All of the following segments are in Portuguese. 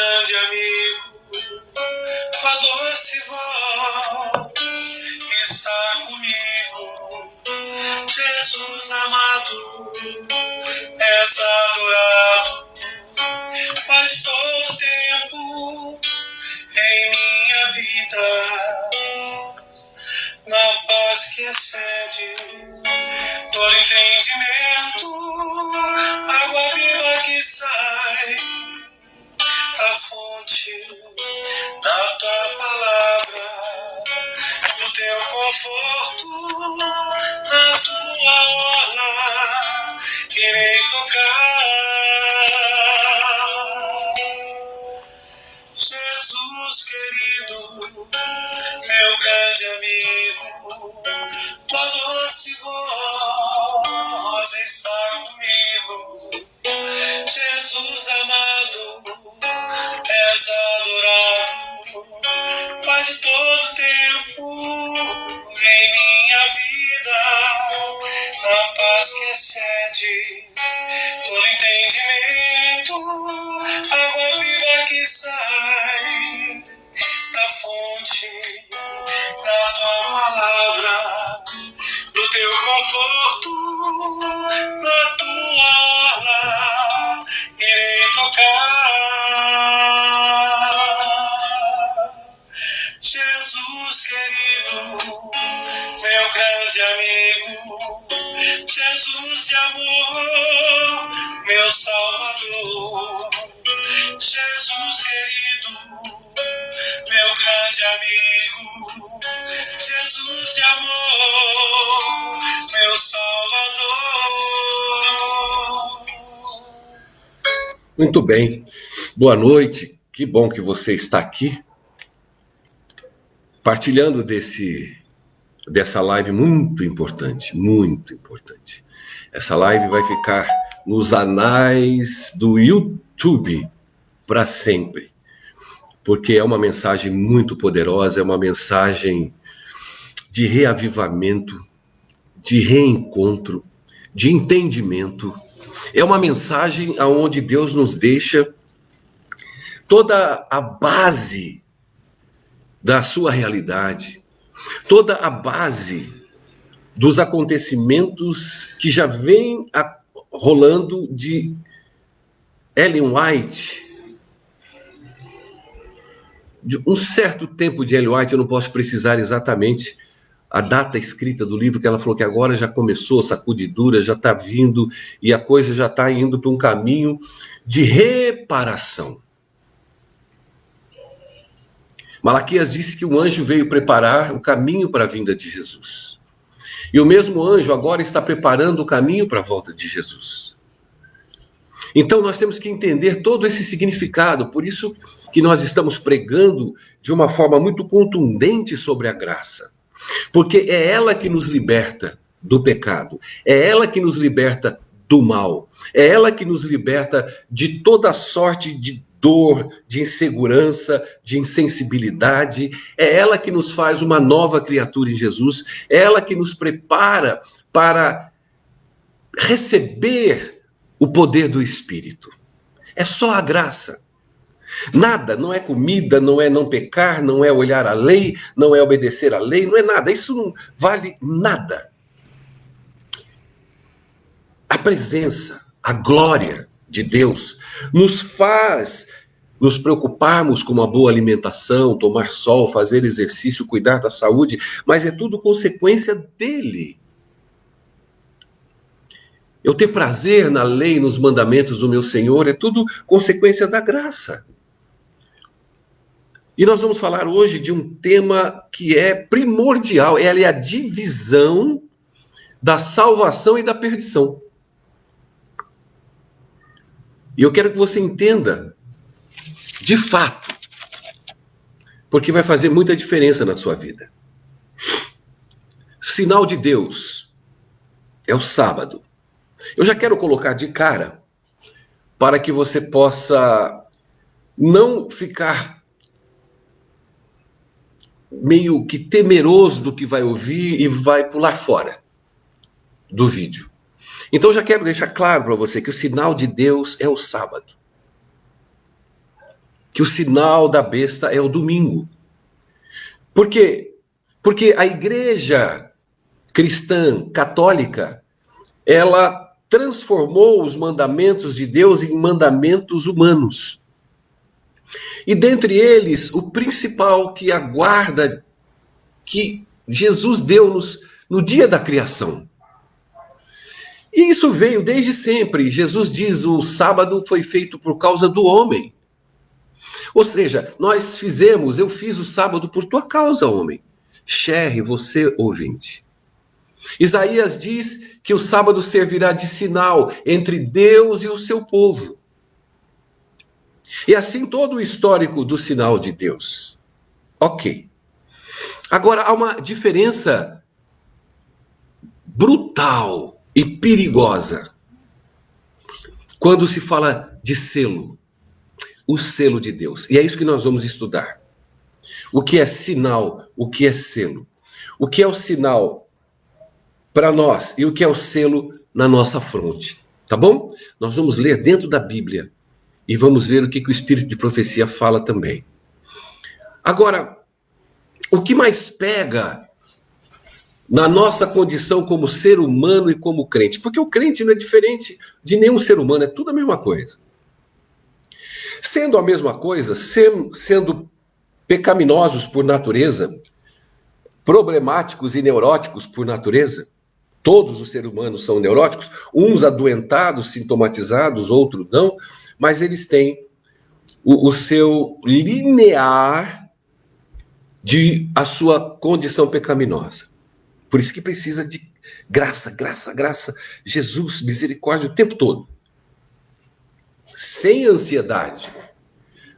grande amigo, tua doce voz está comigo. Jesus amado, és adorado, faz todo tempo em minha vida, na paz que excede todo entendimento, água viva que sai da fonte da tua palavra, no teu conforto, na tua orla, irei tocar. Jesus querido, meu grande amigo, tua doce voz está comigo. Jesus amado, és adorado, Pai de todo tempo em minha vida, na paz que excede todo entendimento, água viva que sai da fonte da tua palavra, no teu conforto, na tua orla, irei tocar. Jesus querido, meu grande amigo, Jesus de amor, meu Salvador. Jesus querido, meu grande amigo, Jesus de amor, meu Salvador. Muito bem, boa noite, que bom que você está aqui, partilhando dessa live muito importante, muito importante. Essa live vai ficar nos anais do YouTube para sempre, porque é uma mensagem muito poderosa, é uma mensagem de reavivamento, de reencontro, de entendimento. É uma mensagem onde Deus nos deixa toda a base da sua realidade, toda a base dos acontecimentos que já vem rolando de Ellen White, de um certo tempo de Ellen White, eu não posso precisar exatamente a data escrita do livro, que ela falou que agora já começou, sacudidura já está vindo e a coisa já está indo para um caminho de reparação. Malaquias disse que o anjo veio preparar o caminho para a vinda de Jesus. E o mesmo anjo agora está preparando o caminho para a volta de Jesus. Então nós temos que entender todo esse significado, por isso que nós estamos pregando de uma forma muito contundente sobre a graça. Porque é ela que nos liberta do pecado, é ela que nos liberta do mal, é ela que nos liberta de toda sorte de dor, de insegurança, de insensibilidade, é ela que nos faz uma nova criatura em Jesus, é ela que nos prepara para receber o poder do Espírito. É só a graça. Nada, não é comida, não é não pecar, não é olhar a lei, não é obedecer a lei, não é nada, isso não vale nada. A presença, a glória de Deus nos faz nos preocuparmos com uma boa alimentação, tomar sol, fazer exercício, cuidar da saúde, mas é tudo consequência dele. Eu ter prazer na lei, nos mandamentos do meu Senhor, é tudo consequência da graça. E nós vamos falar hoje de um tema que é primordial, ela é a divisão da salvação e da perdição. E eu quero que você entenda, de fato, porque vai fazer muita diferença na sua vida. Sinal de Deus é o sábado. Eu já quero colocar de cara, para que você possa não ficar meio que temeroso do que vai ouvir e vai pular fora do vídeo. Então eu já quero deixar claro para você que o sinal de Deus é o sábado. que o sinal da besta é o domingo. Por quê? Porque a igreja cristã, católica, ela transformou os mandamentos de Deus em mandamentos humanos. E dentre eles, o principal que aguarda, que Jesus deu-nos no dia da criação. E isso veio desde sempre. Jesus diz, o sábado foi feito por causa do homem. Ou seja, eu fiz o sábado por tua causa, homem. Sherry, você ouvinte. Isaías diz que o sábado servirá de sinal entre Deus e o seu povo. E assim todo o histórico do sinal de Deus. Ok. Agora, há uma diferença brutal e perigosa quando se fala de selo. O selo de Deus. E é isso que nós vamos estudar. O que é sinal, o que é selo. O que é o sinal para nós e o que é o selo na nossa fronte. Tá bom? Nós vamos ler dentro da Bíblia e vamos ver o que o Espírito de Profecia fala também. Agora, o que mais pega na nossa condição como ser humano e como crente? Porque o crente não é diferente de nenhum ser humano, é tudo a mesma coisa. Sendo a mesma coisa, sendo pecaminosos por natureza, problemáticos e neuróticos por natureza, todos os seres humanos são neuróticos, uns adoentados, sintomatizados, outros não, mas eles têm o seu linear de a sua condição pecaminosa. Por isso que precisa de graça, graça, graça, Jesus, misericórdia o tempo todo. Sem ansiedade,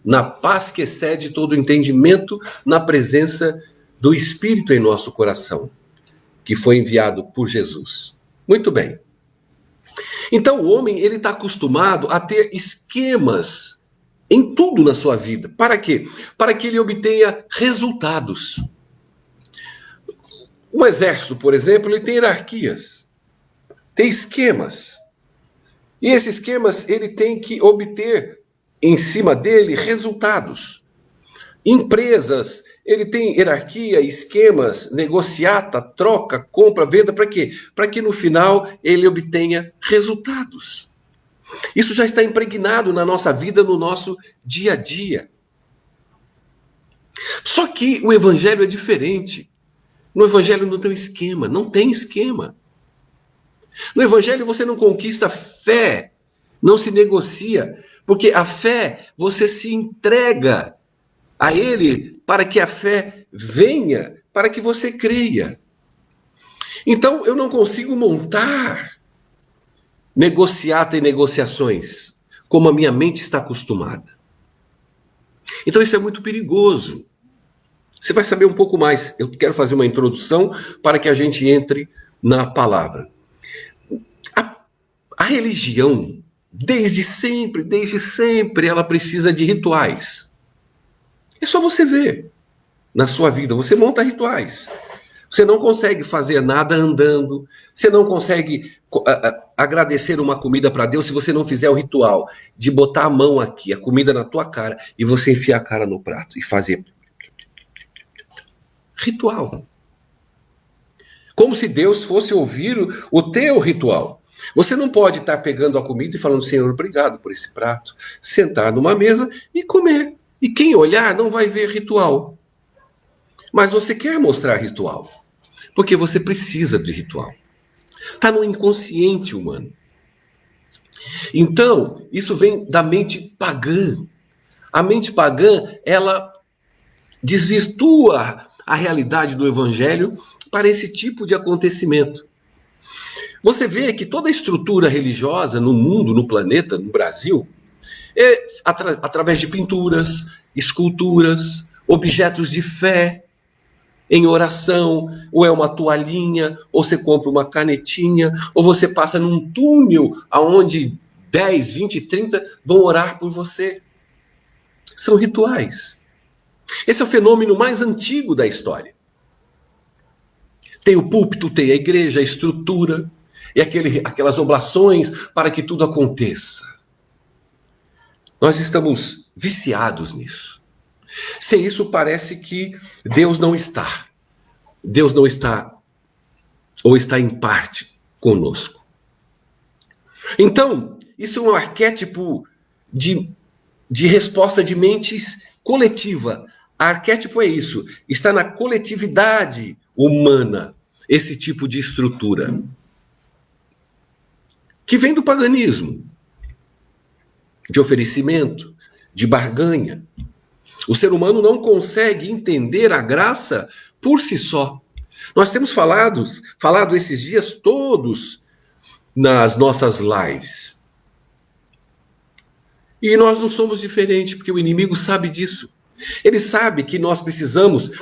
na paz que excede todo entendimento, na presença do Espírito em nosso coração, que foi enviado por Jesus. Muito bem. Então o homem ele está acostumado a ter esquemas em tudo na sua vida. Para quê? Para que ele obtenha resultados. Um exército, por exemplo, ele tem hierarquias, tem esquemas. E esses esquemas ele tem que obter em cima dele resultados. Empresas, ele tem hierarquia, esquemas, negociata, troca, compra, venda, para quê? Para que no final ele obtenha resultados. Isso já está impregnado na nossa vida, no nosso dia a dia. Só que o evangelho é diferente. No evangelho não tem esquema, não tem esquema. No evangelho você não conquista fé, não se negocia, porque a fé você se entrega a ele para que a fé venha, para que você creia. Então eu não consigo montar negociata e negociações como a minha mente está acostumada. Então isso é muito perigoso. Você vai saber um pouco mais. Eu quero fazer uma introdução para que a gente entre na palavra. A religião, desde sempre, ela precisa de rituais. É só você ver na sua vida. Você monta rituais. Você não consegue fazer nada andando. Você não consegue agradecer uma comida para Deus se você não fizer o ritual de botar a mão aqui, a comida na tua cara, e você enfiar a cara no prato e fazer ritual. Como se Deus fosse ouvir o teu ritual. Você não pode estar pegando a comida e falando, Senhor, obrigado por esse prato. Sentar numa mesa e comer. E quem olhar não vai ver ritual. Mas você quer mostrar ritual. Porque você precisa de ritual. Está no inconsciente humano. Então, isso vem da mente pagã. A mente pagã, ela desvirtua a realidade do evangelho para esse tipo de acontecimento. Você vê que toda a estrutura religiosa no mundo, no planeta, no Brasil, é através de pinturas, esculturas, objetos de fé, em oração, ou é uma toalhinha, ou você compra uma canetinha, ou você passa num túnel onde 10, 20, 30 vão orar por você. São rituais. Esse é o fenômeno mais antigo da história. Tem o púlpito, tem a igreja, a estrutura, e aquelas oblações para que tudo aconteça. Nós estamos viciados nisso. Sem isso, parece que Deus não está. Deus não está, ou está em parte, conosco. Então, isso é um arquétipo de resposta de mentes coletiva. Arquétipo é isso, está na coletividade humana, esse tipo de estrutura. Que vem do paganismo, de oferecimento, de barganha. O ser humano não consegue entender a graça por si só. Nós temos falado esses dias todos nas nossas lives. E nós não somos diferentes, porque o inimigo sabe disso. Ele sabe que nós precisamos,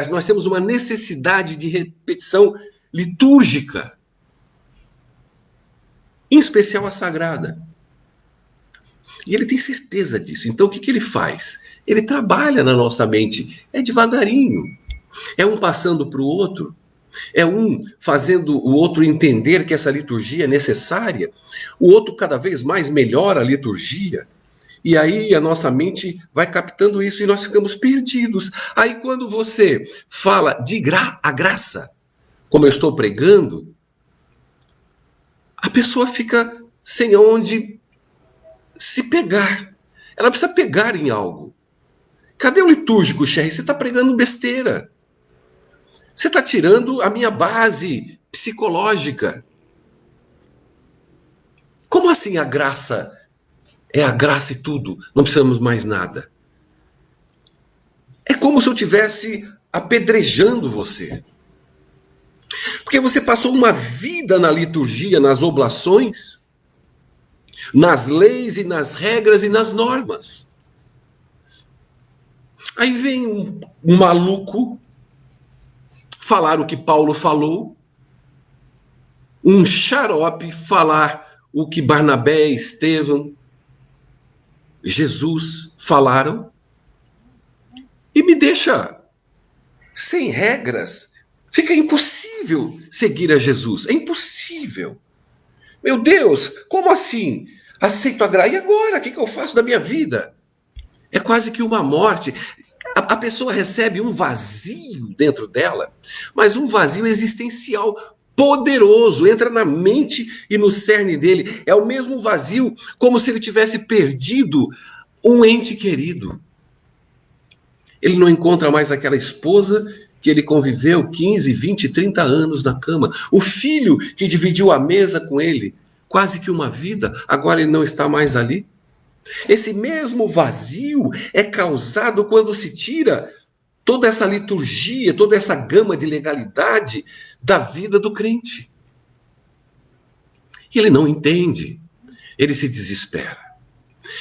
nós temos uma necessidade de repetição litúrgica, em especial a sagrada. E ele tem certeza disso. Então o que ele faz? Ele trabalha na nossa mente, é devagarinho. É um passando para o outro, é um fazendo o outro entender que essa liturgia é necessária, o outro cada vez mais melhora a liturgia, e aí a nossa mente vai captando isso e nós ficamos perdidos. Aí quando você fala de a graça, como eu estou pregando, a pessoa fica sem onde se pegar. Ela precisa pegar em algo. Cadê o litúrgico, Sherry? Você está pregando besteira. Você está tirando a minha base psicológica. Como assim a graça é a graça e tudo? Não precisamos mais nada. É como se eu estivesse apedrejando você. Porque você passou uma vida na liturgia, nas oblações, nas leis e nas regras e nas normas. Aí vem um maluco falar o que Paulo falou, um xarope falar o que Barnabé, Estevão, Jesus falaram, e me deixa sem regras. Fica impossível seguir a Jesus, é impossível. Meu Deus, como assim? Aceito a graça, e agora? O que eu faço da minha vida? É quase que uma morte. A pessoa recebe um vazio dentro dela, mas um vazio existencial poderoso, entra na mente e no cerne dele. É o mesmo vazio como se ele tivesse perdido um ente querido. Ele não encontra mais aquela esposa que ele conviveu 15, 20, 30 anos na cama. O filho que dividiu a mesa com ele, quase que uma vida, agora ele não está mais ali. Esse mesmo vazio é causado quando se tira toda essa liturgia, toda essa gama de legalidade da vida do crente. E ele não entende, ele se desespera.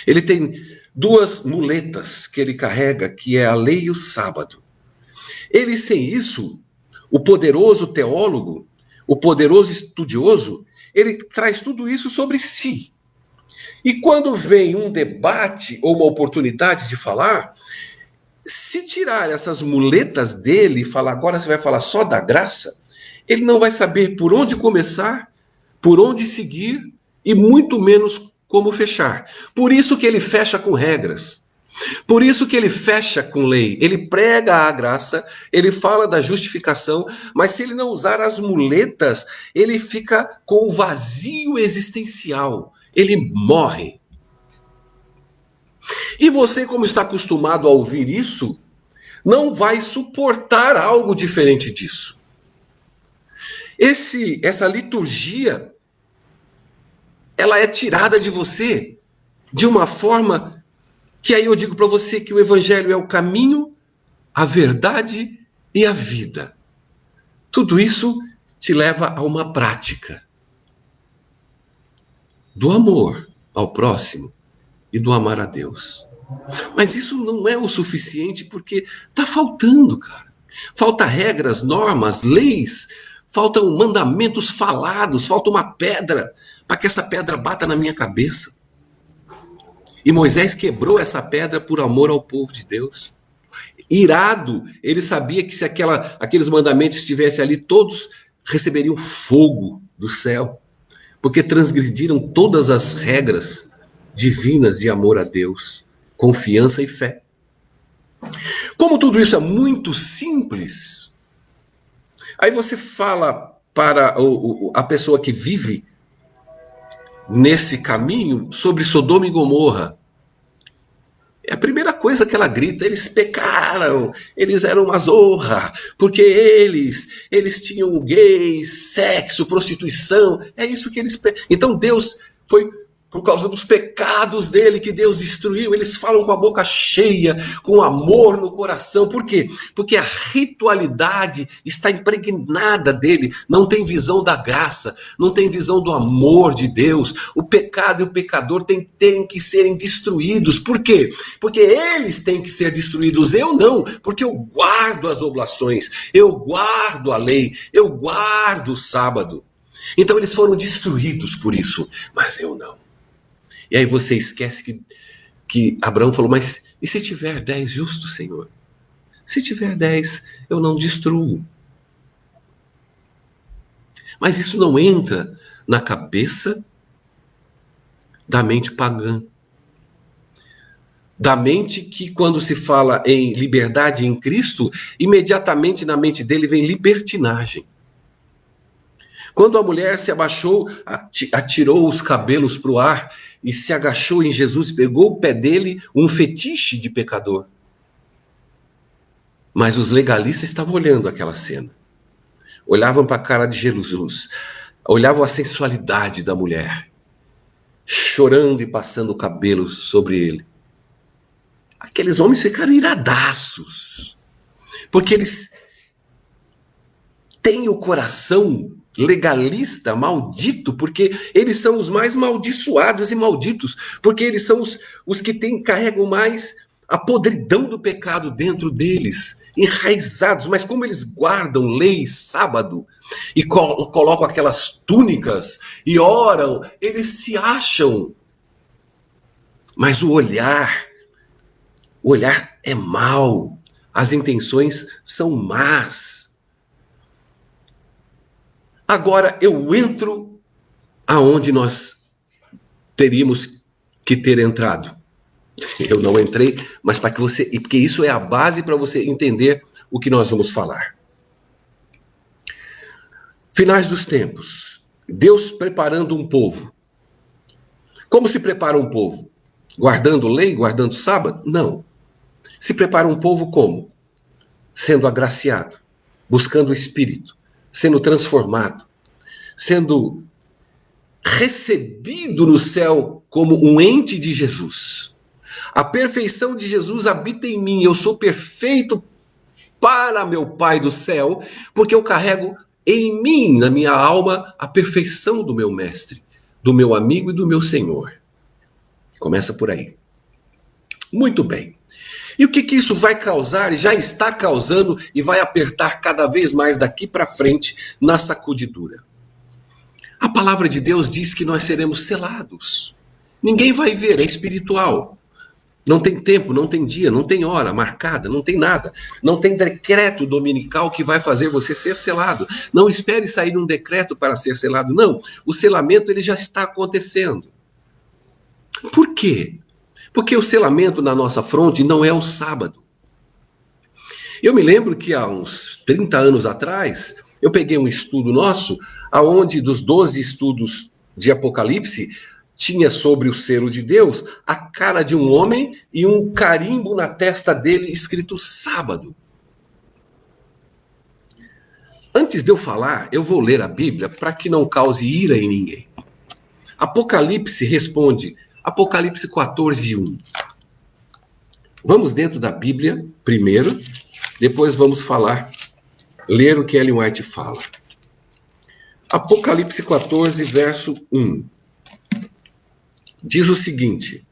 Ele tem duas muletas que ele carrega, que é a lei e o sábado. Ele, sem isso, o poderoso teólogo, o poderoso estudioso, ele traz tudo isso sobre si. E quando vem um debate ou uma oportunidade de falar, se tirar essas muletas dele e falar, agora você vai falar só da graça, ele não vai saber por onde começar, por onde seguir e muito menos como fechar. Por isso que ele fecha com regras. Por isso que ele fecha com lei. Ele prega a graça, ele fala da justificação, mas se ele não usar as muletas, ele fica com o vazio existencial. Ele morre. E você, como está acostumado a ouvir isso, não vai suportar algo diferente disso. Essa liturgia, ela é tirada de você de uma forma que aí eu digo para você que o evangelho é o caminho, a verdade e a vida. Tudo isso te leva a uma prática do amor ao próximo e do amar a Deus. Mas isso não é o suficiente porque está faltando, cara. Falta regras, normas, leis, faltam mandamentos falados, falta uma pedra para que essa pedra bata na minha cabeça. E Moisés quebrou essa pedra por amor ao povo de Deus. Irado, ele sabia que se aqueles mandamentos estivessem ali, todos receberiam fogo do céu, porque transgrediram todas as regras divinas de amor a Deus, confiança e fé. Como tudo isso é muito simples, aí você fala para a pessoa que vive nesse caminho sobre Sodoma e Gomorra. É a primeira coisa que ela grita: eles pecaram, eles eram uma zorra, porque eles tinham gays, sexo, prostituição, é isso que eles... Então Deus foi por causa dos pecados dele que Deus destruiu. Eles falam com a boca cheia, com amor no coração. Por quê? Porque a ritualidade está impregnada dele. Não tem visão da graça, não tem visão do amor de Deus. O pecado e o pecador têm que serem destruídos. Por quê? Porque eles têm que ser destruídos. Eu não, porque eu guardo as oblações, eu guardo a lei, eu guardo o sábado. Então eles foram destruídos por isso, mas eu não. E aí você esquece que Abraão falou: mas e se tiver 10 justos, Senhor? Se tiver 10, eu não destruo. Mas isso não entra na cabeça da mente pagã. Da mente que, quando se fala em liberdade em Cristo, imediatamente na mente dele vem libertinagem. Quando a mulher se abaixou, atirou os cabelos para o ar e se agachou em Jesus, pegou o pé dele, um fetiche de pecador. Mas os legalistas estavam olhando aquela cena. Olhavam para a cara de Jesus, olhavam a sensualidade da mulher, chorando e passando o cabelo sobre ele. Aqueles homens ficaram iradaços, porque eles têm o coração legalista, maldito, porque eles são os mais maldiçoados e malditos, porque eles são os que carregam mais a podridão do pecado dentro deles, enraizados. Mas como eles guardam lei, sábado, e colocam aquelas túnicas e oram, eles se acham. Mas o olhar é mau, as intenções são más. Agora eu entro aonde nós teríamos que ter entrado. Eu não entrei, mas para que você, porque isso é a base para você entender o que nós vamos falar. Finais dos tempos. Deus preparando um povo. Como se prepara um povo? Guardando lei, guardando sábado? Não. Se prepara um povo como? Sendo agraciado, buscando o Espírito, sendo transformado, sendo recebido no céu como um ente de Jesus. A perfeição de Jesus habita em mim. Eu sou perfeito para meu Pai do céu, porque eu carrego em mim, na minha alma, a perfeição do meu mestre, do meu amigo e do meu Senhor. Começa por aí. Muito bem. E o que isso vai causar, e já está causando, e vai apertar cada vez mais daqui para frente na sacudidura? A palavra de Deus diz que nós seremos selados. Ninguém vai ver, é espiritual. Não tem tempo, não tem dia, não tem hora marcada, não tem nada. Não tem decreto dominical que vai fazer você ser selado. Não espere sair um decreto para ser selado. Não, o selamento ele já está acontecendo. Por quê? Porque o selamento na nossa fronte não é o sábado. Eu me lembro que há uns 30 anos atrás, eu peguei um estudo nosso, onde dos 12 estudos de Apocalipse, tinha sobre o selo de Deus a cara de um homem e um carimbo na testa dele escrito sábado. Antes de eu falar, eu vou ler a Bíblia para que não cause ira em ninguém. Apocalipse responde, Apocalipse 14:1. Vamos dentro da Bíblia primeiro, depois vamos ler o que Ellen White fala. Apocalipse 14, verso 1. Diz o seguinte: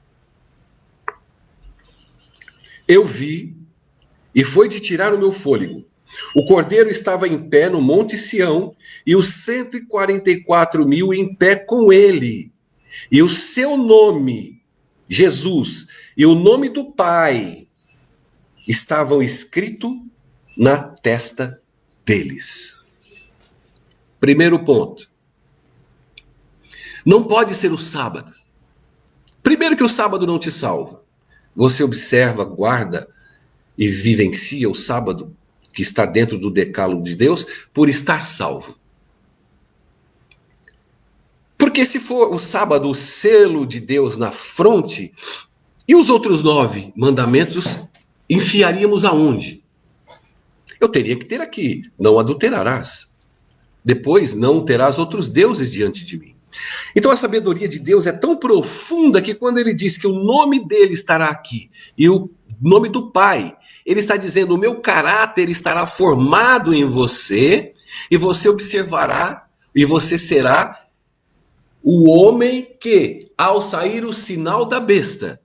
eu vi, e foi de tirar o meu fôlego. O cordeiro estava em pé no Monte Sião, e os 144.000 em pé com ele. E o seu nome, Jesus, e o nome do Pai, estavam escritos na testa deles. Primeiro ponto. Não pode ser o sábado. Primeiro que o sábado não te salva. Você observa, guarda e vivencia o sábado, que está dentro do decálogo de Deus, por estar salvo. Porque se for o sábado o selo de Deus na fronte, e os outros 9 mandamentos, enfiaríamos aonde? Eu teria que ter aqui, não adulterarás. Depois, não terás outros deuses diante de mim. Então a sabedoria de Deus é tão profunda que quando ele diz que o nome dele estará aqui, e o nome do Pai, ele está dizendo, o meu caráter estará formado em você, e você observará, e você será o homem que, ao sair o sinal da besta,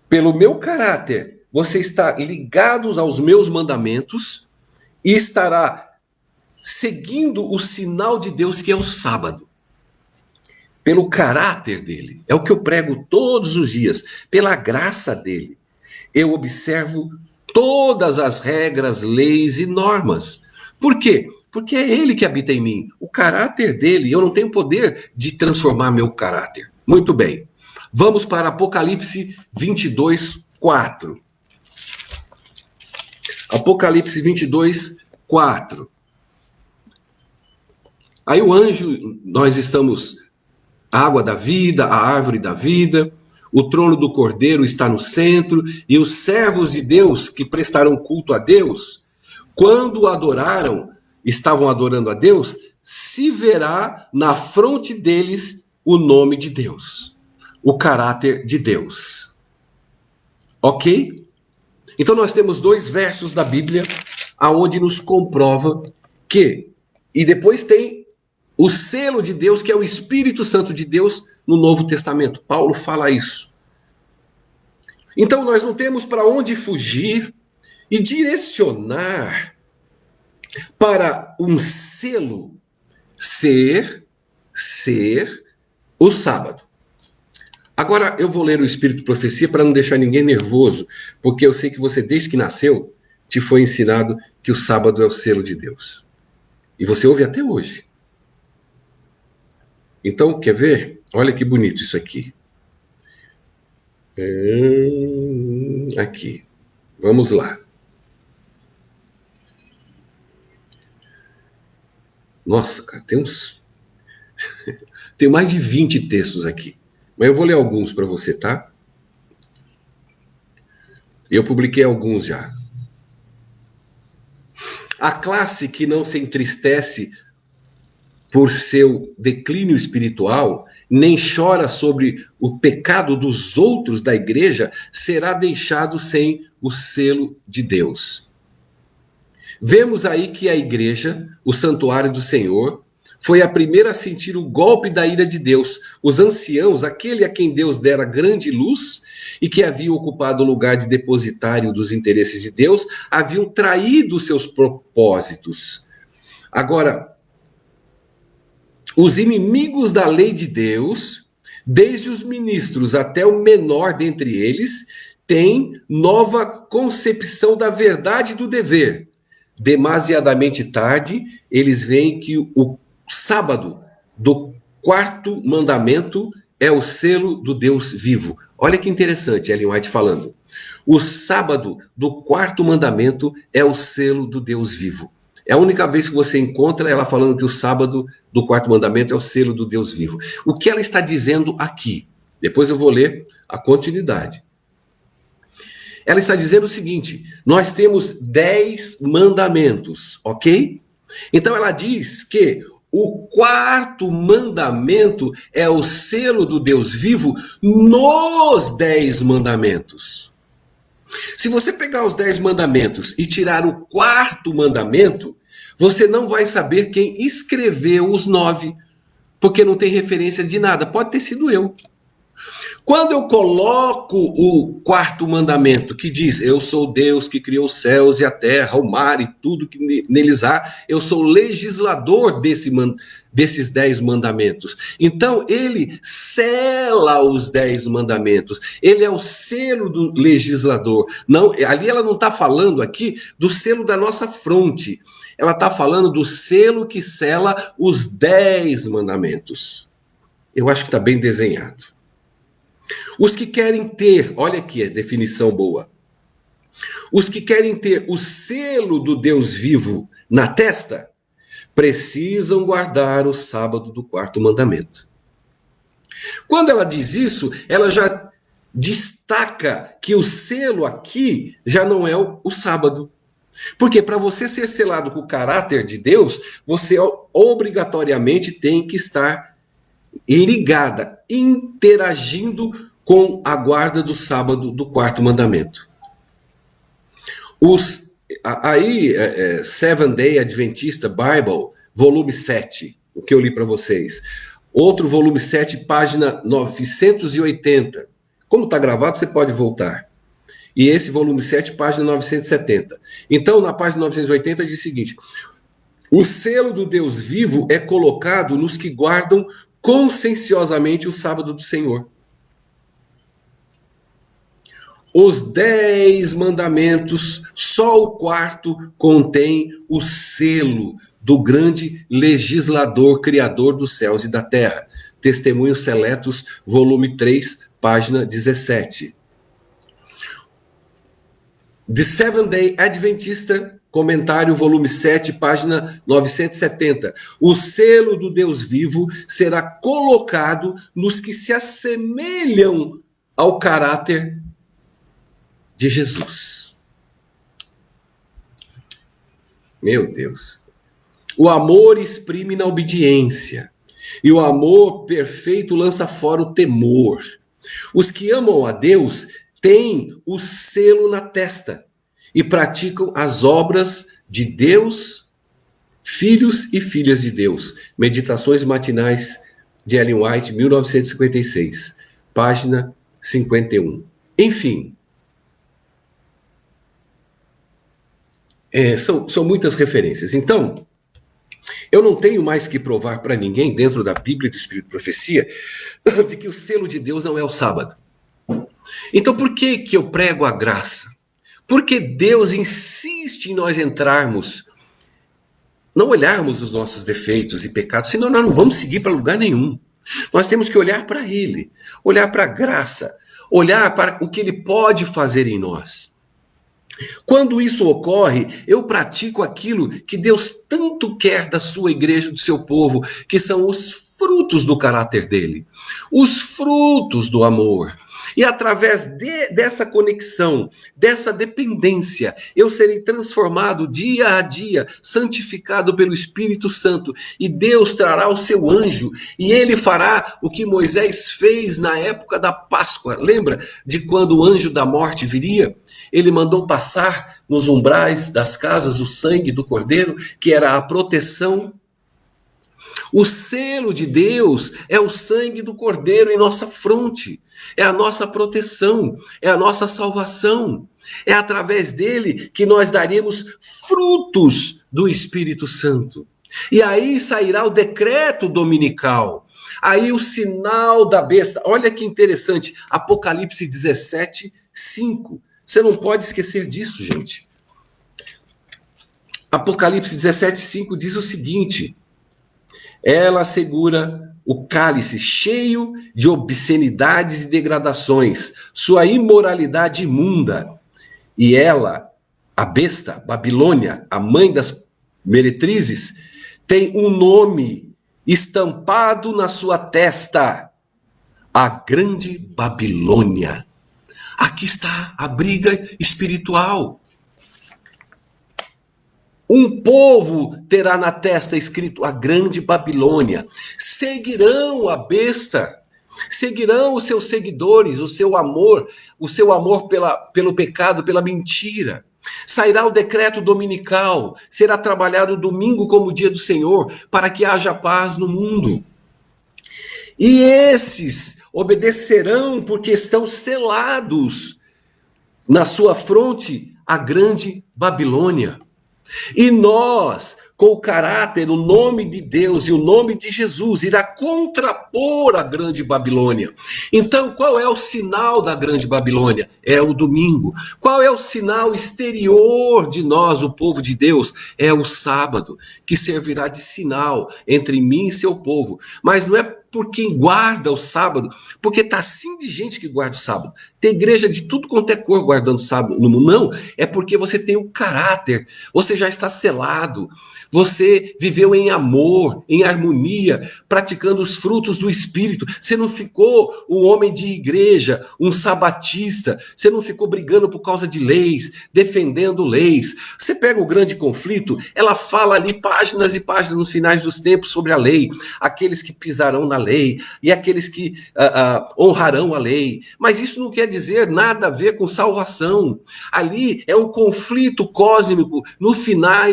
pelo meu caráter, você está ligado aos meus mandamentos e estará seguindo o sinal de Deus, que é o sábado. Pelo caráter dele. É o que eu prego todos os dias. Pela graça dele. Eu observo todas as regras, leis e normas. Por quê? Porque é ele que habita em mim. O caráter dele, eu não tenho poder de transformar meu caráter. Muito bem. Vamos para Apocalipse 22, 4. Apocalipse 22, 4. Aí o anjo, nós estamos, a água da vida, a árvore da vida, o trono do Cordeiro está no centro, e os servos de Deus que prestarão culto a Deus, quando adoraram, estavam adorando a Deus, se verá na fronte deles o nome de Deus, o caráter de Deus. Ok? Então nós temos 2 versos da Bíblia aonde nos comprova que, e depois tem o selo de Deus, que é o Espírito Santo de Deus, no Novo Testamento. Paulo fala isso. Então nós não temos para onde fugir e direcionar para um selo ser o sábado. Agora eu vou ler o Espírito de Profecia para não deixar ninguém nervoso, porque eu sei que você, desde que nasceu, te foi ensinado que o sábado é o selo de Deus. E você ouve até hoje. Então, quer ver? Olha que bonito isso aqui. Aqui. Vamos lá. Nossa, cara, tem mais de 20 textos aqui. Mas eu vou ler alguns para você, tá? Eu publiquei alguns já. A classe que não se entristece por seu declínio espiritual, nem chora sobre o pecado dos outros da igreja, será deixado sem o selo de Deus. Vemos aí que a igreja, o santuário do Senhor, foi a primeira a sentir o golpe da ira de Deus. Os anciãos, aquele a quem Deus dera grande luz e que havia ocupado o lugar de depositário dos interesses de Deus, haviam traído seus propósitos. Agora, os inimigos da lei de Deus, desde os ministros até o menor dentre eles, têm nova concepção da verdade e do dever. Demasiadamente tarde, eles veem que o sábado do 4º mandamento é o selo do Deus vivo. Olha que interessante, Ellen White falando. O sábado do 4º mandamento é o selo do Deus vivo. É a única vez que você encontra ela falando que o sábado do 4º mandamento é o selo do Deus vivo. O que ela está dizendo aqui? Depois eu vou ler a continuidade. Ela está dizendo o seguinte: nós temos 10 mandamentos, ok? Então ela diz que o 4º mandamento é o selo do Deus vivo nos 10 mandamentos. Se você pegar os 10 mandamentos e tirar o 4º mandamento, você não vai saber quem escreveu os 9, porque não tem referência de nada. Pode ter sido eu. Quando eu coloco o 4º mandamento, que diz, eu sou Deus que criou os céus e a terra, o mar e tudo que neles há, eu sou legislador desses 10 mandamentos. Então, ele sela os 10 mandamentos. Ele é o selo do legislador. Não, ali ela não está falando aqui do selo da nossa fronte. Ela está falando do selo que sela os 10 mandamentos. Eu acho que está bem desenhado. Os que querem ter, olha aqui a definição boa. Os que querem ter o selo do Deus vivo na testa, precisam guardar o sábado do quarto mandamento. Quando ela diz isso, ela já destaca que o selo aqui já não é o sábado. Porque para você ser selado com o caráter de Deus, você obrigatoriamente tem que estar ligada, interagindo com a guarda do sábado do quarto mandamento. Seventh Day Adventista Bible, volume 7, o que eu li para vocês. Outro volume 7, página 980. Como está gravado, você pode voltar. E esse volume 7, página 970. Então, na página 980 diz o seguinte: o selo do Deus vivo é colocado nos que guardam conscienciosamente o sábado do Senhor. Os 10 mandamentos, só o quarto contém o selo do grande legislador, criador dos céus e da terra. Testemunhos Seletos, volume 3, página 17. The Seventh Day Adventista, comentário, volume 7, página 970. O selo do Deus vivo será colocado nos que se assemelham ao caráter de Jesus. Meu Deus. O amor exprime na obediência, e o amor perfeito lança fora o temor. Os que amam a Deus têm o selo na testa e praticam as obras de Deus, filhos e filhas de Deus. Meditações matinais de Ellen White, 1956, página 51. Enfim, são muitas referências. Então, eu não tenho mais que provar para ninguém, dentro da Bíblia e do Espírito de Profecia, de que o selo de Deus não é o sábado. Então, por que eu prego a graça? Porque Deus insiste em nós entrarmos, não olharmos os nossos defeitos e pecados, senão nós não vamos seguir para lugar nenhum. Nós temos que olhar para Ele, olhar para a graça, olhar para o que Ele pode fazer em nós. Quando isso ocorre, eu pratico aquilo que Deus tanto quer da sua igreja, do seu povo, que são os frutos do caráter dele, os frutos do amor. E através dessa conexão, dessa dependência, eu serei transformado dia a dia, santificado pelo Espírito Santo. E Deus trará o seu anjo, e ele fará o que Moisés fez na época da Páscoa. Lembra de quando o anjo da morte viria? Ele mandou passar nos umbrais das casas o sangue do cordeiro, que era a proteção. O selo de Deus é o sangue do cordeiro em nossa fronte. É a nossa proteção, é a nossa salvação. É através dele que nós daremos frutos do Espírito Santo. E aí sairá o decreto dominical. Aí o sinal da besta. Olha que interessante. Apocalipse 17, 5. Você não pode esquecer disso, gente. Apocalipse 17, 5 diz o seguinte: ela segura o cálice cheio de obscenidades e degradações, sua imoralidade imunda. E ela, a besta, Babilônia, a mãe das meretrizes, tem um nome estampado na sua testa: a Grande Babilônia. Aqui está a briga espiritual. Um povo terá na testa escrito a Grande Babilônia. Seguirão a besta, seguirão os seus seguidores, o seu amor pelo pecado, pela mentira. Sairá o decreto dominical, será trabalhado domingo como dia do Senhor, para que haja paz no mundo. E esses obedecerão porque estão selados na sua fronte a Grande Babilônia. E nós, com o caráter, o nome de Deus e o nome de Jesus, irá contrapor a Grande Babilônia. Então, qual é o sinal da Grande Babilônia? É o domingo. Qual é o sinal exterior de nós, o povo de Deus? É o sábado, que servirá de sinal entre mim e seu povo. Mas não é por quem guarda o sábado, porque está assim de gente que guarda o sábado. Tem igreja de tudo quanto é cor guardando o sábado no mundo. Não, é porque você tem o caráter, você já está selado, você viveu em amor, em harmonia, praticando os frutos do Espírito. Você não ficou um homem de igreja, um sabatista, você não ficou brigando por causa de leis, defendendo leis. Você pega o grande conflito, ela fala ali páginas e páginas nos finais dos tempos sobre a lei, aqueles que pisarão na lei e aqueles que honrarão a lei. Mas isso não quer dizer nada a ver com salvação. Ali é um conflito cósmico no final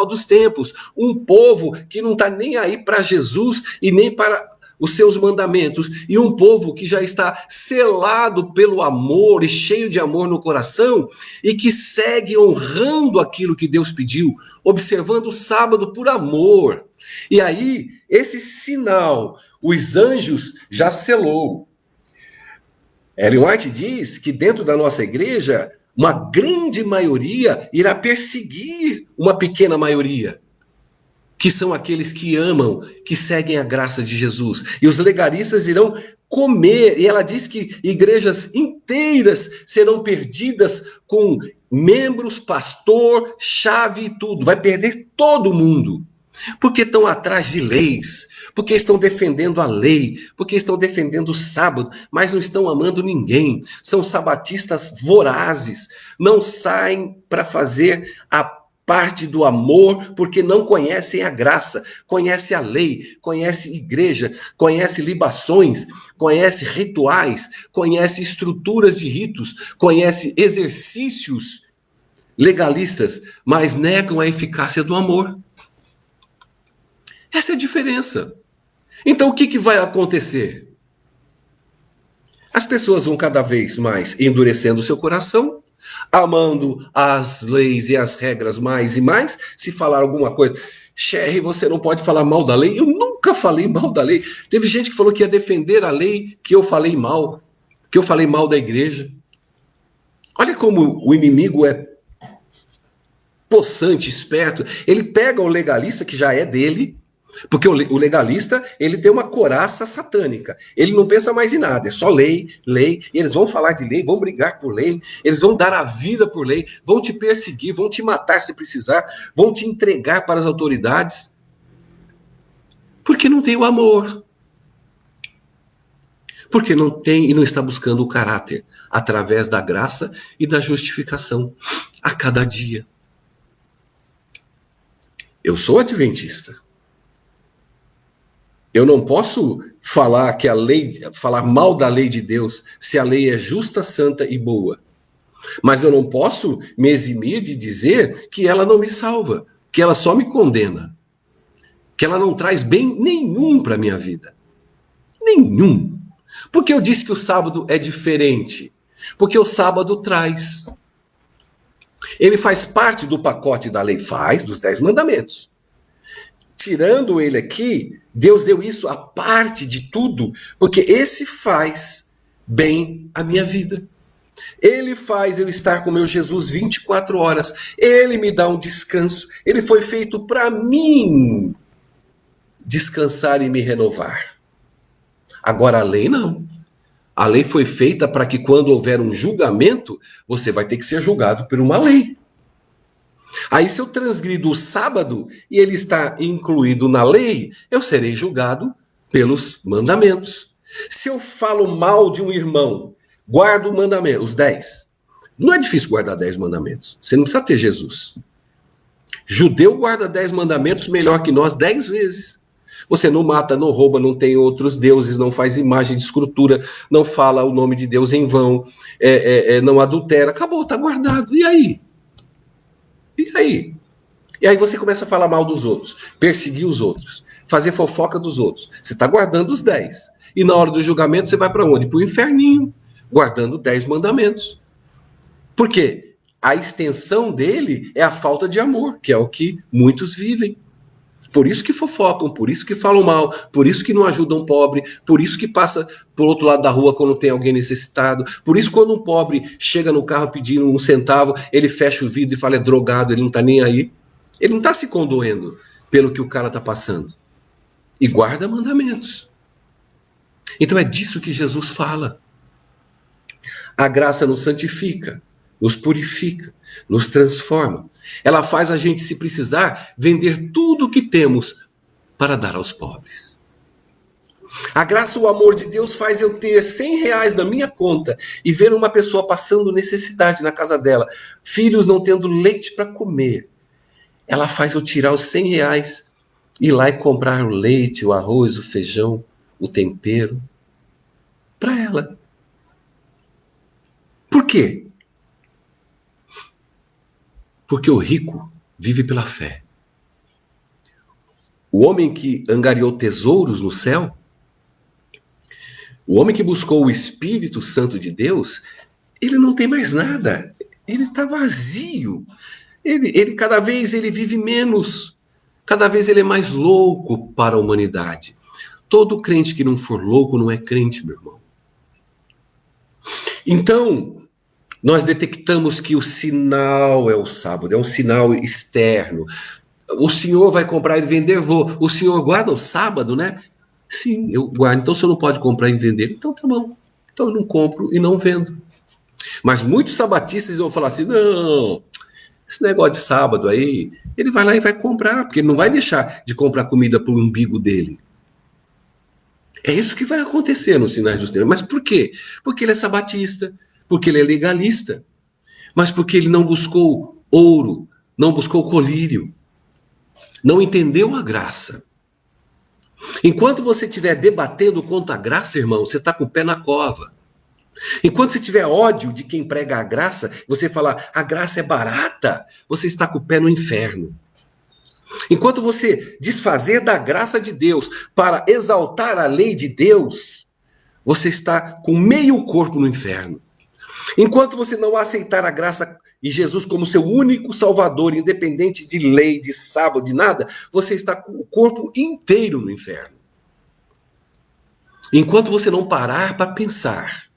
dos tempos. Um povo que não está nem aí para Jesus e nem para os seus mandamentos, e um povo que já está selado pelo amor e cheio de amor no coração e que segue honrando aquilo que Deus pediu, observando o sábado por amor. E aí, esse sinal, os anjos já selou. Ellen White diz que dentro da nossa igreja, uma grande maioria irá perseguir uma pequena maioria, que são aqueles que amam, que seguem a graça de Jesus. E os legalistas irão comer, e ela diz que igrejas inteiras serão perdidas com membros, pastor, chave e tudo. Vai perder todo mundo. Porque estão atrás de leis, porque estão defendendo a lei, porque estão defendendo o sábado, mas não estão amando ninguém. São sabatistas vorazes, não saem para fazer a parte do amor, porque não conhecem a graça, conhecem a lei, conhecem igreja, conhecem libações, conhecem rituais, conhecem estruturas de ritos, conhecem exercícios legalistas, mas negam a eficácia do amor. Essa é a diferença. Então, o que vai acontecer? As pessoas vão cada vez mais endurecendo o seu coração, amando as leis e as regras mais e mais. Se falar alguma coisa, Sherry, você não pode falar mal da lei. Eu nunca falei mal da lei. Teve gente que falou que ia defender a lei, que eu falei mal da igreja. Olha como o inimigo é possante, esperto. Ele pega o legalista, que já é dele, porque o legalista, ele tem uma coraça satânica. Ele não pensa mais em nada, é só lei, lei. E eles vão falar de lei, vão brigar por lei, eles vão dar a vida por lei, vão te perseguir, vão te matar se precisar, vão te entregar para as autoridades. Porque não tem o amor. Porque não tem e não está buscando o caráter através da graça e da justificação a cada dia. Eu sou adventista. Eu não posso falar que a lei, falar mal da lei de Deus, se a lei é justa, santa e boa. Mas eu não posso me eximir de dizer que ela não me salva, que ela só me condena, que ela não traz bem nenhum para a minha vida. Nenhum. Porque eu disse que o sábado é diferente. Porque o sábado traz. Ele faz parte do pacote da lei, dos 10 mandamentos. Tirando ele aqui, Deus deu isso à parte de tudo, porque esse faz bem a minha vida. Ele faz eu estar com meu Jesus 24 horas. Ele me dá um descanso. Ele foi feito para mim descansar e me renovar. Agora a lei não. A lei foi feita para que quando houver um julgamento, você vai ter que ser julgado por uma lei. Aí se eu transgrido o sábado e ele está incluído na lei, eu serei julgado pelos mandamentos. Se eu falo mal de um irmão, guardo o mandamento, os 10. Não é difícil guardar 10 mandamentos. Você não precisa ter Jesus. Judeu guarda 10 mandamentos melhor que nós 10 vezes. Você não mata, não rouba, não tem outros deuses, não faz imagem de escultura, não fala o nome de Deus em vão, não adultera. Acabou, está guardado. E aí? E aí? E aí você começa a falar mal dos outros, perseguir os outros, fazer fofoca dos outros. Você está guardando os 10. E na hora do julgamento você vai para onde? Para o inferninho, guardando 10 mandamentos. Por quê? A extensão dele é a falta de amor, que é o que muitos vivem. Por isso que fofocam, por isso que falam mal, por isso que não ajudam o pobre, por isso que passa por outro lado da rua quando tem alguém necessitado, por isso quando um pobre chega no carro pedindo 1 centavo, ele fecha o vidro e fala é drogado, ele não está nem aí. Ele não está se condoendo pelo que o cara está passando. E guarda mandamentos. Então é disso que Jesus fala. A graça nos santifica, nos purifica, nos transforma. Ela faz a gente, se precisar, vender tudo o que temos para dar aos pobres. A graça, o amor de Deus faz eu ter 100 reais na minha conta e ver uma pessoa passando necessidade na casa dela, filhos não tendo leite para comer. Ela faz eu tirar os 100 reais, ir lá e comprar o leite, o arroz, o feijão, o tempero para ela. Por quê? Porque o rico vive pela fé. O homem que angariou tesouros no céu, o homem que buscou o Espírito Santo de Deus, ele não tem mais nada. Ele está vazio. Ele cada vez ele vive menos. Cada vez ele é mais louco para a humanidade. Todo crente que não for louco não é crente, meu irmão. Então, nós detectamos que o sinal é o sábado, é um sinal externo. O senhor vai comprar e vender? Vou. O senhor guarda o sábado, né? Sim, eu guardo. Então, o senhor não pode comprar e vender? Então, tá bom. Então, eu não compro e não vendo. Mas muitos sabatistas vão falar assim, não, esse negócio de sábado aí, ele vai lá e vai comprar, porque ele não vai deixar de comprar comida para o umbigo dele. É isso que vai acontecer nos sinais dos tempos. Mas por quê? Porque ele é sabatista, porque ele é legalista, mas porque ele não buscou ouro, não buscou colírio, não entendeu a graça. Enquanto você estiver debatendo contra a graça, irmão, você está com o pé na cova. Enquanto você tiver ódio de quem prega a graça, você falar, a graça é barata, você está com o pé no inferno. Enquanto você desfazer da graça de Deus para exaltar a lei de Deus, você está com meio corpo no inferno. Enquanto você não aceitar a graça e Jesus como seu único salvador, independente de lei, de sábado, de nada, você está com o corpo inteiro no inferno. Enquanto você não parar para pensar,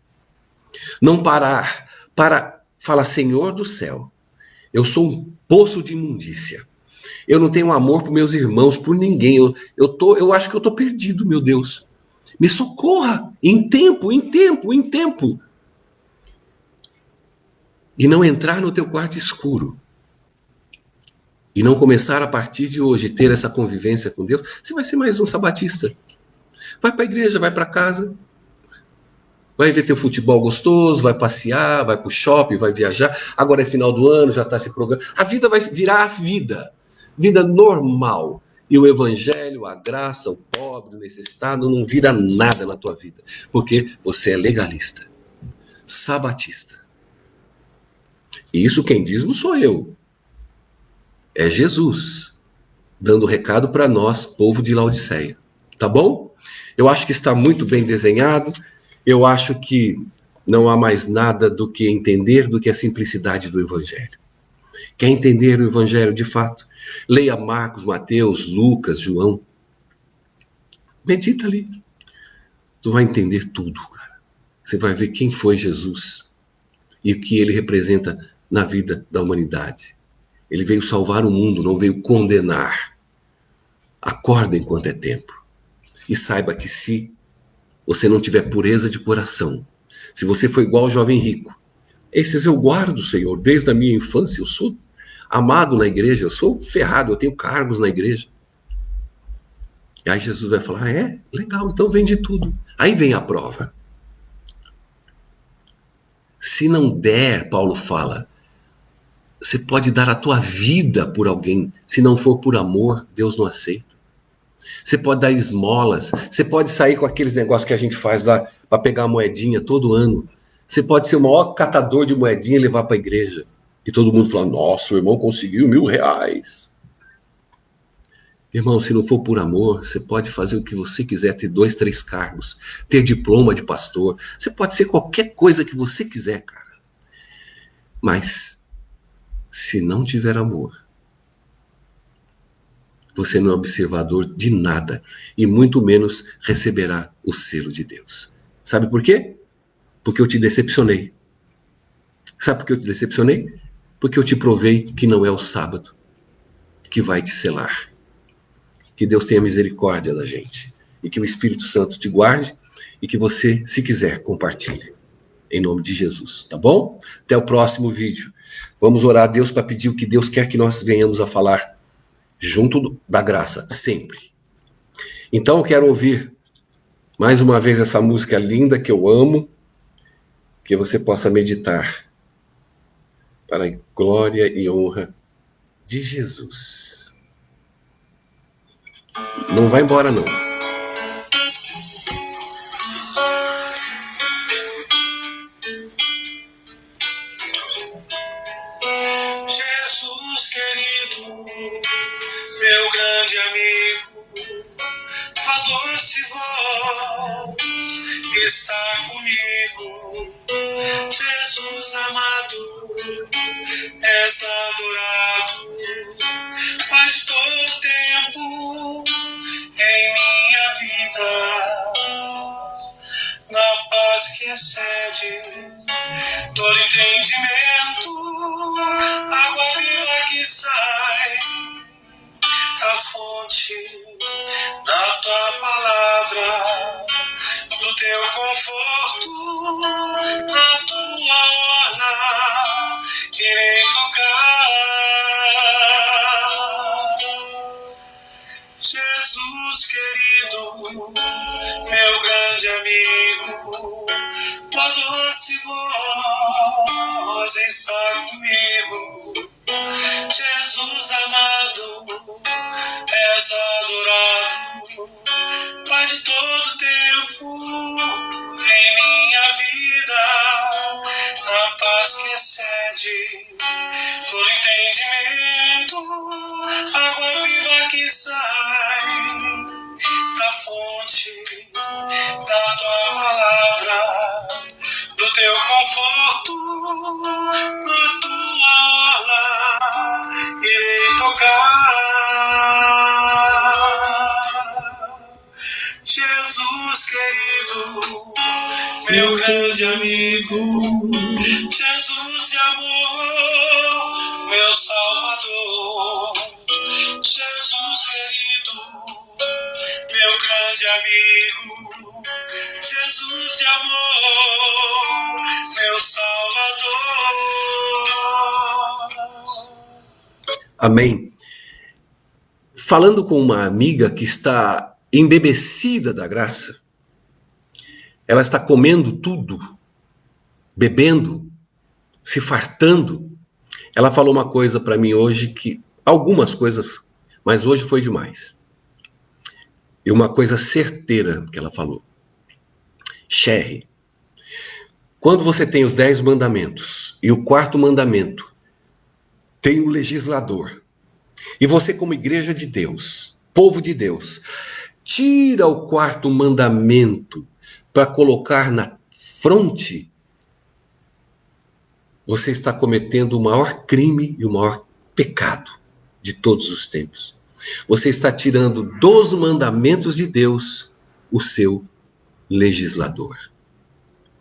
não parar para falar, Senhor do céu, eu sou um poço de imundícia. Eu não tenho amor por meus irmãos, por ninguém. Eu acho que eu estou perdido, meu Deus. Me socorra em tempo. E não entrar no teu quarto escuro. E não começar a partir de hoje ter essa convivência com Deus, você vai ser mais um sabatista. Vai para a igreja, vai para casa. Vai ver teu futebol gostoso, vai passear, vai para o shopping, vai viajar. Agora é final do ano, já está se programando. A vida vai virar a vida normal. E o evangelho, a graça, o pobre, o necessitado, não vira nada na tua vida. Porque você é legalista, sabatista. E isso quem diz não sou eu. É Jesus, dando recado para nós, povo de Laodiceia. Tá bom? Eu acho que está muito bem desenhado. Eu acho que não há mais nada do que entender do que a simplicidade do evangelho. Quer entender o evangelho de fato? Leia Marcos, Mateus, Lucas, João. Medita ali. Tu vai entender tudo, cara. Você vai ver quem foi Jesus e o que ele representa na vida da humanidade. Ele veio salvar o mundo, não veio condenar. Acorda enquanto é tempo. E saiba que se você não tiver pureza de coração, se você for igual ao jovem rico, esses eu guardo, Senhor, desde a minha infância, eu sou amado na igreja, eu sou ferrado, eu tenho cargos na igreja. E aí Jesus vai falar, legal, então vende tudo. Aí vem a prova. Se não der, Paulo fala, você pode dar a tua vida por alguém, se não for por amor, Deus não aceita. Você pode dar esmolas, você pode sair com aqueles negócios que a gente faz lá para pegar moedinha todo ano. Você pode ser o maior catador de moedinha e levar para a igreja. E todo mundo fala, nossa, o irmão conseguiu R$1.000. Irmão, se não for por amor, você pode fazer o que você quiser, ter 2, 3 cargos, ter diploma de pastor. Você pode ser qualquer coisa que você quiser, cara. Mas, se não tiver amor, você não é observador de nada e muito menos receberá o selo de Deus. Sabe por quê? Porque eu te decepcionei. Sabe por que eu te decepcionei? Porque eu te provei que não é o sábado que vai te selar. Que Deus tenha misericórdia da gente e que o Espírito Santo te guarde e que você, se quiser, compartilhe. Em nome de Jesus, tá bom? Até o próximo vídeo. Vamos orar a Deus para pedir o que Deus quer que nós venhamos a falar junto da graça, sempre. Então eu quero ouvir mais uma vez essa música linda que eu amo, que você possa meditar para a glória e honra de Jesus. Não vai embora, não. Jesus querido, meu grande amigo, a doce voz está comigo. Jesus amado, és adorado, faz todo tempo em minha vida, na paz que excede todo entendimento, água viva que sai da fonte da tua palavra, do teu conforto, na tua orla, irei tocar. Jesus querido, meu grande amigo, tua doce voz está comigo. Jesus amado, és adorado, faz todo tempo em minha vida, na paz que excede todo entendimento, água viva que sai da fonte da tua palavra, do teu conforto, na tua orla, irei tocar. Jesus querido, meu grande amigo, Jesus de amor, meu Salvador. Jesus querido, meu grande amigo, Jesus de amor, meu Salvador. Amém. Falando com uma amiga que está embebecida da graça, ela está comendo tudo, bebendo, se fartando. Ela falou uma coisa para mim hoje, que algumas coisas, mas hoje foi demais. E uma coisa certeira que ela falou. Sherry, quando você tem os 10 mandamentos e o 4º mandamento tem o legislador, e você como igreja de Deus, povo de Deus, tira o 4º mandamento para colocar na fronte, você está cometendo o maior crime e o maior pecado de todos os tempos. Você está tirando dos mandamentos de Deus o seu legislador.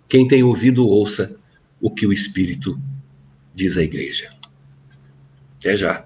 Quem tem ouvido, ouça o que o Espírito diz à igreja. Até já.